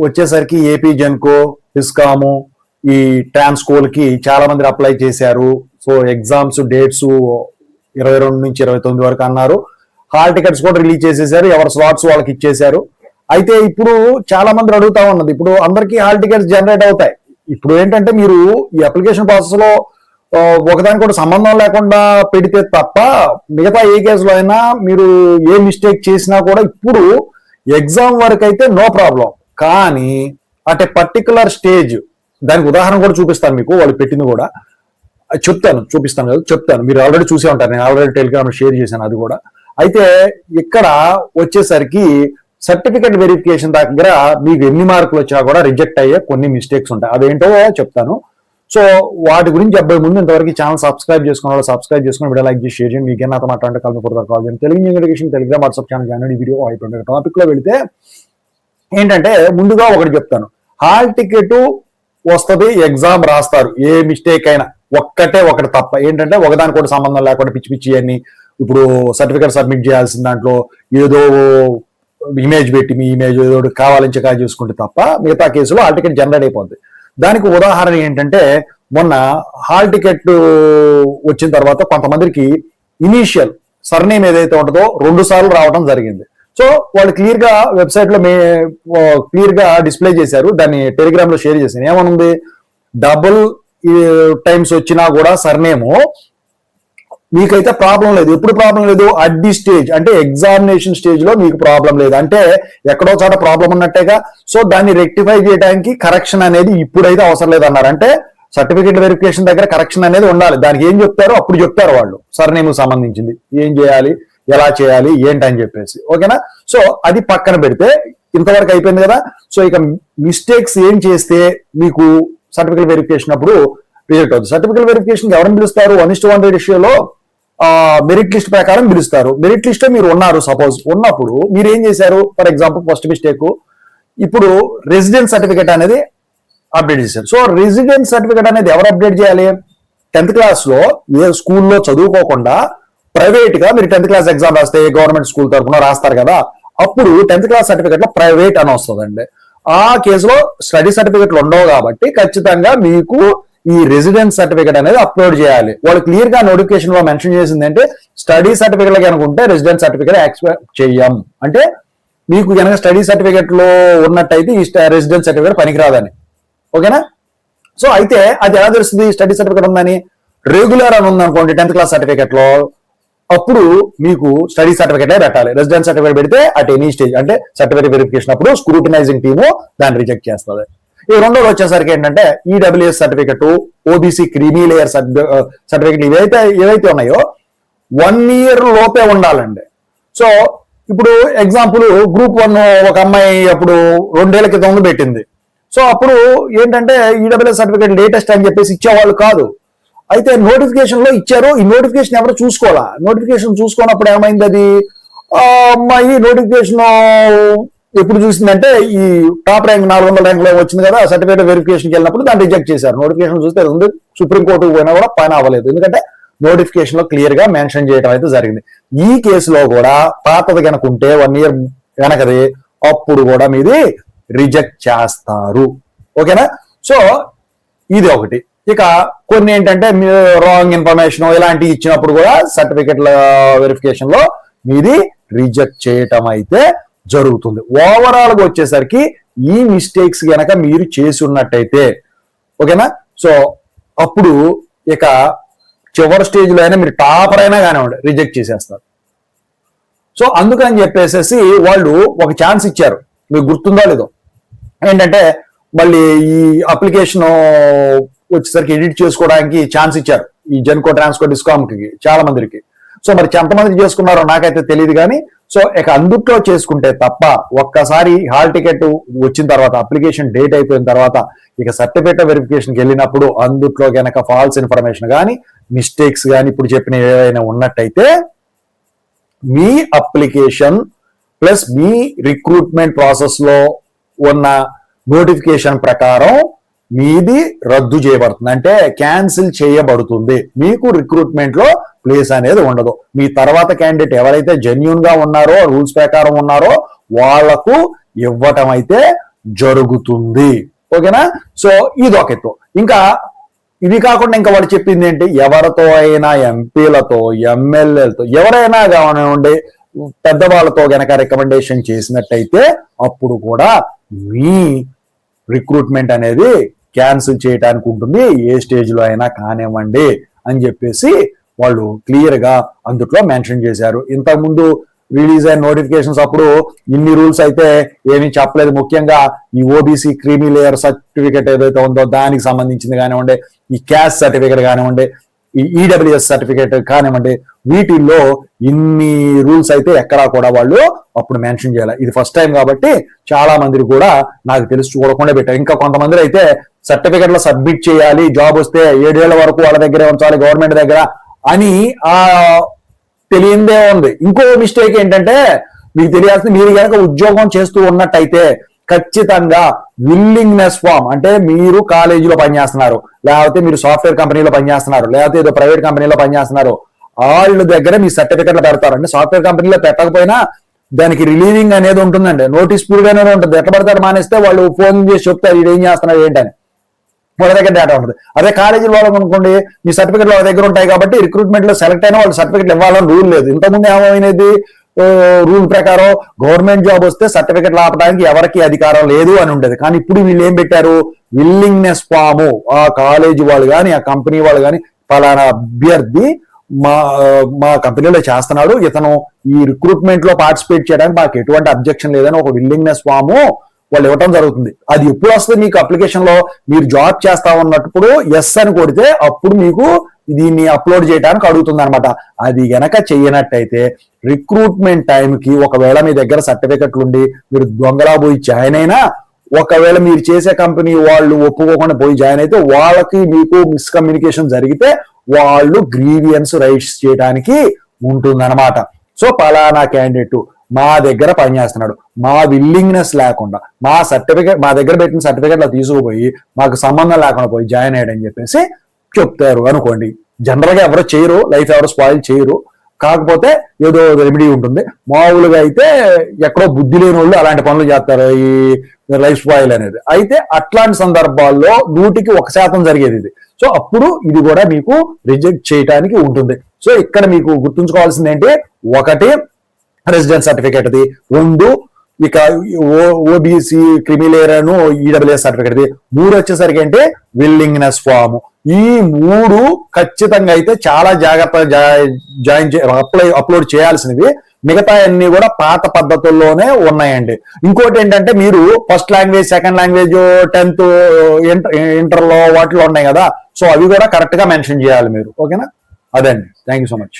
వచ్చేసరికి ఏపీ జెన్కో, ఇస్కాము, ఈ ట్రాన్స్కోల్ కి చాలా మంది అప్లై చేశారు. సో ఎగ్జామ్స్ డేట్స్ 22 నుంచి 29 వరకు అన్నారు. హాల్ టికెట్స్ కూడా రిలీజ్ చేసేసారు, ఎవరి స్లాట్స్ వాళ్ళకి ఇచ్చేశారు. అయితే ఇప్పుడు చాలా మంది అడుగుతా ఉన్నది, ఇప్పుడు అందరికీ హాల్ టికెట్స్ జనరేట్ అవుతాయి. ఇప్పుడు ఏంటంటే మీరు ఈ అప్లికేషన్ ప్రాసెస్ లో ఒకదానికి కూడా సంబంధం లేకుండా పెడితే తప్ప మిగతా ఏ కేసులో అయినా మీరు ఏ మిస్టేక్ చేసినా కూడా ఇప్పుడు ఎగ్జామ్ వరకు అయితే నో ప్రాబ్లం. కానీ అట్ ఏ పర్టికులర్ స్టేజ్, దానికి ఉదాహరణ కూడా చూపిస్తాను మీకు, వాళ్ళు పెట్టింది కూడా చూపిస్తాను కదా, చెప్తాను. మీరు ఆల్రెడీ చూసే ఉంటారు, నేను ఆల్రెడీ టెలిగ్రామ్ షేర్ చేశాను అది కూడా. అయితే ఇక్కడ వచ్చేసరికి సర్టిఫికెట్ వెరిఫికేషన్ దగ్గర మీకు ఎన్ని మార్కులు వచ్చినా కూడా రిజెక్ట్ అయ్యే కొన్ని మిస్టేక్స్ ఉంటాయి. అదేంటో చెప్తాను. సో వాటి గురించి చెప్పే ముందు ఇంతవరకు ఛానల్ సబ్స్క్రైబ్ చేసుకున్న వాళ్ళు సబ్స్క్రైబ్ చేసుకుని వీడియో లైక్ చేసి షేర్ చేయండి. మీకు ఏమైనా మాట్లాడే కాల్ చేయండి. Telugu education Telegram WhatsApp channel join video అయిపోయింది. టాపిక్ లో వెళితే ఏంటంటే ముందుగా ఒకటి చెప్తాను, హాల్ టికెట్ వస్తుంది, ఎగ్జామ్ రాస్తారు, ఏ మిస్టేక్ అయినా ఒకటి తప్ప ఏంటంటే ఒకదానికి కూడా సంబంధం లేకుండా పిచ్చి పిచ్చి అన్ని ఇప్పుడు సర్టిఫికేట్ సబ్మిట్ చేయాల్సిన దాంట్లో ఏదో ఇమేజ్ పెట్టి మీ ఇమేజ్ ఏదో కావాలని చెక్ చేసుకుంటే తప్ప మిగతా కేసులో హాల్ టికెట్ జనరేట్ అయిపోద్ది. దానికి ఉదాహరణ ఏంటంటే మొన్న హాల్ టికెట్ వచ్చిన తర్వాత కొంతమందికి ఇనీషియల్ సర్నేమ్ ఏదైతే ఉంటుందో 2 సార్లు రావడం జరిగింది. సో వాళ్ళు క్లియర్ గా వెబ్సైట్ లో క్లియర్ గా డిస్ప్లే చేశారు, దాన్ని టెలిగ్రామ్ లో షేర్ చేశాను. ఏమనుంది, డబుల్ టైమ్స్ వచ్చినా కూడా సర్నేము మీకైతే ప్రాబ్లం లేదు. ఎప్పుడు ప్రాబ్లం లేదు, అట్ ది స్టేజ్ అంటే ఎగ్జామినేషన్ స్టేజ్ లో మీకు ప్రాబ్లం లేదు, అంటే ఎక్కడో చోట ప్రాబ్లం ఉన్నట్టేగా. సో దాన్ని రెక్టిఫై చేయడానికి కరెక్షన్ అనేది ఇప్పుడైతే అవసరం లేదన్నారు. అంటే సర్టిఫికేట్ వెరిఫికేషన్ దగ్గర కరెక్షన్ అనేది ఉండాలి. దానికి ఏం చెప్తారో అప్పుడు చెప్తారు వాళ్ళు, సర్నేమ్ సంబంధించింది ఏం చేయాలి, ఎలా చేయాలి, ఏంటని చెప్పేసి. ఓకేనా. సో అది పక్కన పెడితే ఇంతవరకు అయిపోయింది కదా. సో ఇక మిస్టేక్స్ ఏం చేస్తే మీకు సర్టిఫికేట్ వెరిఫికేషన్ అప్పుడు రిజెక్ట్ అవుతుంది. సర్టిఫికేట్ వెరిఫికేషన్ ఎవరిని పిలుస్తారు, 1:100 రేషియోలో మెరిట్ లిస్ట్ ప్రకారం పిలుస్తారు. మెరిట్ లిస్ట్ లో మీరు ఉన్నారు, సపోజ్ ఉన్నప్పుడు మీరు ఏం చేశారు, ఫర్ ఎగ్జాంపుల్ ఫస్ట్ మిస్టేక్, ఇప్పుడు రెసిడెన్స్ సర్టిఫికేట్ అనేది అప్డేట్ చేశారు. సో రెసిడెన్స్ సర్టిఫికేట్ అనేది ఎవరు అప్డేట్ చేయాలి, 10th క్లాస్ లో ఏ స్కూల్లో చదువుకోకుండా ప్రైవేట్ గా మీరు 10th క్లాస్ ఎగ్జామ్ రాస్తే గవర్నమెంట్ స్కూల్ తరఫున రాస్తారు కదా, అప్పుడు 10th క్లాస్ సర్టిఫికేట్ లో ప్రైవేట్ అని వస్తుందండి. ఆ కేసులో స్టడీ సర్టిఫికేట్లు ఉండవు కాబట్టి ఖచ్చితంగా మీకు ఈ రెసిడెన్స్ సర్టిఫికేట్ అనేది అప్లోడ్ చేయాలి. వాళ్ళు క్లియర్ గా నోటిఫికేషన్ లో మెన్షన్ చేసింది అంటే స్టడీ సర్టిఫికేట్ కనుకుంటే రెసిడెన్స్ సర్టిఫికేట్ యాక్సెప్ట్ చెయ్యం, అంటే మీకు కనుక స్టడీ సర్టిఫికేట్ లో ఉన్నట్టయితే ఈ రెసిడెన్స్ సర్టిఫికేట్ పనికిరాదని. ఓకేనా. సో అయితే అది ఎలా తెలుస్తుంది స్టడీ సర్టిఫికేట్ ఉందని, రెగ్యులర్ అని ఉందనుకోండి 10th క్లాస్ సర్టిఫికేట్ లో, అప్పుడు మీకు స్టడీ సర్టిఫికేట్ పెట్టాలి. రెసిడెన్స్ సర్టిఫికేట్ పెడితే అట్ ఎనీ స్టేజ్ అంటే సర్టిఫికేట్ వెరిఫికేషన్ అప్పుడు స్క్రూటినైజింగ్ టీము దాన్ని రిజెక్ట్ చేస్తుంది. ఈ రెండోది వచ్చేసరికి ఏంటంటే EWS certificate, OBC creamy layer certificate ఏవైతే ఉన్నాయో 1 year లోపే ఉండాలండి. సో ఇప్పుడు ఎగ్జాంపుల్ గ్రూప్ 1 ఒక అమ్మాయి అప్పుడు 2 ఏళ్ల క్రితం పెట్టింది. సో అప్పుడు ఏంటంటే ఈడబ్ల్యూఎస్ సర్టిఫికేట్ లేటెస్ట్ అని చెప్పేసి ఇచ్చేవాళ్ళు కాదు. అయితే నోటిఫికేషన్ లో ఇచ్చారు, ఈ నోటిఫికేషన్ ఎవరు చూసుకోవాలా, నోటిఫికేషన్ చూసుకున్నప్పుడు ఏమైంది, అది అమ్మాయి నోటిఫికేషన్ ఎప్పుడు చూసిందంటే ఈ టాప్ ర్యాంక్ 400 ర్యాంక్ లో వచ్చింది కదా, సర్టిఫికేట్ వెరిఫికేషన్కి వెళ్ళినప్పుడు దాన్ని రిజెక్ట్ చేశారు. నోటిఫికేషన్ చూస్తే ఉంది, సుప్రీంకోర్టుకు పోయినా కూడా పైన అవ్వలేదు, ఎందుకంటే నోటిఫికేషన్ లో క్లియర్ గా మెన్షన్ చేయడం అయితే జరిగింది. ఈ కేసులో కూడా పాతది కనుక ఉంటే 1 year వెనకది, అప్పుడు కూడా మీది రిజెక్ట్ చేస్తారు. ఓకేనా. సో ఇది ఒకటి. ఇక కొన్ని ఏంటంటే మీరు రాంగ్ ఇన్ఫర్మేషన్ ఇలాంటివి ఇచ్చినప్పుడు కూడా సర్టిఫికేట్ల వెరిఫికేషన్ లో మీది రిజెక్ట్ చేయటం అయితే జరుగుతుంది. ఓవరాల్ గా వచ్చేసరికి ఈ మిస్టేక్స్ గనక మీరు చేసి ఉన్నట్టయితే, ఓకేనా, సో అప్పుడు ఇక చివరి స్టేజ్ లో అయినా మీరు టాపర్ అయినా కానివ్వండి రిజెక్ట్ చేసేస్తారు. సో అందుకని చెప్పేసి వాళ్ళు ఒక ఛాన్స్ ఇచ్చారు, మీకు గుర్తుందో లేదో, ఏంటంటే మళ్ళీ ఈ అప్లికేషన్ వచ్చేసరికి ఎడిట్ చేసుకోవడానికి ఛాన్స్ ఇచ్చారు ఈ జెన్కో, ట్రాన్స్కో, డిస్కామ్ కి చాలా మందికి. సో మరి ఎంతమంది చేసుకున్నారో నాకైతే తెలియదు కానీ, సో ఇక అందుట్లో చేసుకుంటే తప్ప ఒక్కసారి హాల్ టికెట్ వచ్చిన తర్వాత అప్లికేషన్ డేట్ అయిపోయిన తర్వాత ఇక సర్టిఫికేట్ వెరిఫికేషన్కి వెళ్ళినప్పుడు అందుట్లో కనుక ఫాల్స్ ఇన్ఫర్మేషన్ కానీ మిస్టేక్స్ కానీ ఇప్పుడు చెప్పిన ఏవైనా ఉన్నట్టయితే మీ అప్లికేషన్ ప్లస్ మీ రిక్రూట్మెంట్ ప్రాసెస్ లో ఉన్న నోటిఫికేషన్ ప్రకారం మీది రద్దు చేయబడుతుంది, అంటే క్యాన్సిల్ చేయబడుతుంది. మీకు రిక్రూట్మెంట్ లో ప్లేస్ అనేది ఉండదు. మీ తర్వాత క్యాండిడేట్ ఎవరైతే జెన్యూన్ గా ఉన్నారో రూల్స్ ప్రకారం ఉన్నారో వాళ్లకు ఇవ్వటం అయితే జరుగుతుంది. ఓకేనా? సో ఇది ఒక ఎత్తు. ఇంకా ఇది కాకుండా ఇంకా వాడు చెప్పింది ఏంటి, ఎవరితో అయినా ఎంపీలతో ఎమ్మెల్యేలతో ఎవరైనా కానివ్వండి పెద్దవాళ్ళతో గనక రికమెండేషన్ చేసినట్టయితే అప్పుడు కూడా మీ రిక్రూట్మెంట్ అనేది క్యాన్సిల్ చేయడానికి ఉంటుంది, ఏ స్టేజ్ లో అయినా కానివ్వండి అని చెప్పేసి వాళ్ళు క్లియర్ గా అందుట్లో మెన్షన్ చేశారు. ఇంతకుముందు రిలీజ్ అయిన నోటిఫికేషన్స్ అప్పుడు ఇన్ని రూల్స్ అయితే ఏమీ చెప్పలేదు. ముఖ్యంగా ఈ ఓబీసీ క్రీమీ లేయర్ సర్టిఫికేట్ ఏదైతే ఉందో దానికి సంబంధించింది కానివ్వండి, ఈ క్యాస్ట్ సర్టిఫికేట్ కానివ్వండి, ఈ ఈడబ్ల్యూఎస్ సర్టిఫికేట్ కానివ్వండి, వీటిల్లో ఇన్ని రూల్స్ అయితే ఎక్కడా కూడా వాళ్ళు అప్పుడు మెన్షన్ చేయాలి. ఇది ఫస్ట్ టైం కాబట్టి చాలా మంది కూడా నాకు తెలిసి చూడకుండా పెట్టారు. ఇంకా కొంతమంది అయితే సర్టిఫికేట్ లో సబ్మిట్ చేయాలి, జాబ్ వస్తే 7 ఏళ్ల వరకు వాళ్ళ దగ్గరే ఉంచాలి గవర్నమెంట్ దగ్గర అని తెలియందే ఉంది. ఇంకో మిస్టేక్ ఏంటంటే మీకు తెలియాల్సింది, మీరు కనుక ఉద్యోగం చేస్తూ ఉన్నట్టయితే ఖచ్చితంగా విల్లింగ్నెస్ ఫామ్, అంటే మీరు కాలేజీలో పనిచేస్తున్నారు, లేకపోతే మీరు సాఫ్ట్వేర్ కంపెనీలో పనిచేస్తున్నారు, లేకపోతే ఏదో ప్రైవేట్ కంపెనీలో పనిచేస్తున్నారు, వాళ్ళ దగ్గర మీ సర్టిఫికెట్లు పెడతారు. అంటే సాఫ్ట్వేర్ కంపెనీలో పెట్టకపోయినా దానికి రిలీవింగ్ అనేది ఉంటుందండి, నోటీస్ పీరియడ్ అనేది ఉంటుంది. ఎట్లా పడతారు మానేస్తే వాళ్ళు ఫోన్ చేసి చెప్తారు ఇది ఏం చేస్తున్నారు ఏంటని, వాళ్ళ దగ్గర డేటా ఉంటుంది. అదే కాలేజీలో వాళ్ళకి అనుకోండి మీ సర్టిఫికెట్లు వాళ్ళ దగ్గర ఉంటాయి కాబట్టి రిక్రూట్మెంట్ లో సెలెక్ట్ అయినా వాళ్ళు సర్టిఫికెట్లు ఇవ్వాలని రూల్ లేదు. ఇంతకుముందు ఏమైనది రూల్ ప్రకారం గవర్నమెంట్ జాబ్ వస్తే సర్టిఫికెట్లు ఆపడానికి ఎవరికి అధికారం లేదు అని ఉండేది. కానీ ఇప్పుడు వీళ్ళు ఏం పెట్టారు, విల్లింగ్నెస్ ఫాము, ఆ కాలేజీ వాళ్ళు కానీ ఆ కంపెనీ వాళ్ళు కానీ పలానా అభ్యర్థి మా కంపెనీలో చేస్తున్నాడు, ఇతను ఈ రిక్రూట్మెంట్ లో పార్టిసిపేట్ చేయడానికి మాకు ఎటువంటి అబ్జెక్షన్ లేదని ఒక విల్లింగ్నెస్ ఫాము వాళ్ళు ఇవ్వటం జరుగుతుంది. అది ఎప్పుడు వస్తుంది, మీకు అప్లికేషన్ లో మీరు జాబ్ చేస్తా ఉన్నప్పుడు ఎస్ అని కొడితే అప్పుడు మీకు దీన్ని అప్లోడ్ చేయడానికి అడుగుతుంది అనమాట. అది గనక చెయ్యనట్టయితే రిక్రూట్మెంట్ టైంకి ఒకవేళ మీ దగ్గర సర్టిఫికెట్లు ఉండి మీరు దొంగలా పోయి జాయిన్ అయినా, ఒకవేళ మీరు చేసే కంపెనీ వాళ్ళు ఒప్పుకోకుండా పోయి జాయిన్ అయితే వాళ్ళకి మీకు మిస్కమ్యూనికేషన్ జరిగితే వాళ్ళు గ్రీవియన్స్ రైట్స్ చేయడానికి ఉంటుందన్నమాట. సో పలానా క్యాండిడేట్ మా దగ్గర పనిచేస్తున్నాడు, మా విల్లింగ్నెస్ లేకుండా మా సర్టిఫికేట్ మా దగ్గర పెట్టిన సర్టిఫికేట్ తీసుకుపోయి మాకు సంబంధం లేకుండా పోయి జాయిన్ అయ్యాడని చెప్పేసి చెప్తారు అనుకోండి. జనరల్ గా ఎవరో చేయరు, లైఫ్ ఎవరో స్పాయిల్ చేయరు, కాకపోతే ఏదో రెమెడీ ఉంటుంది. మామూలుగా అయితే ఎక్కడో బుద్ధి లేని వాళ్ళు అలాంటి పనులు చేస్తారు, ఈ లైఫ్ స్పాయిల్ అనేది. అయితే అట్లాంటి సందర్భాల్లో 100% జరిగేది ఇది. సో అప్పుడు ఇది కూడా మీకు రిజెక్ట్ చేయడానికి ఉంటుంది. సో ఇక్కడ మీకు గుర్తుంచుకోవాల్సింది ఏంటి, 1 రెసిడెన్స్ సర్టిఫికేట్ ది, 2 ఇక OBC creamy layer Anu EWS certificate the, 3 వచ్చేసరికి అంటే విల్లింగ్నెస్ ఫామ్. ఈ 3 ఖచ్చితంగా అయితే చాలా జాగ్రత్తగా అప్లోడ్ చేయాల్సినవి. మిగతా అన్ని కూడా పాత పద్ధతుల్లోనే ఉన్నాయండి. ఇంకోటి ఏంటంటే మీరు first language, second language, 10th ఇంటర్లో వాటిలో ఉన్నాయి కదా, సో అవి కూడా కరెక్ట్ గా మెన్షన్ చేయాలి మీరు. ఓకేనా? అదండి. Thank you so much.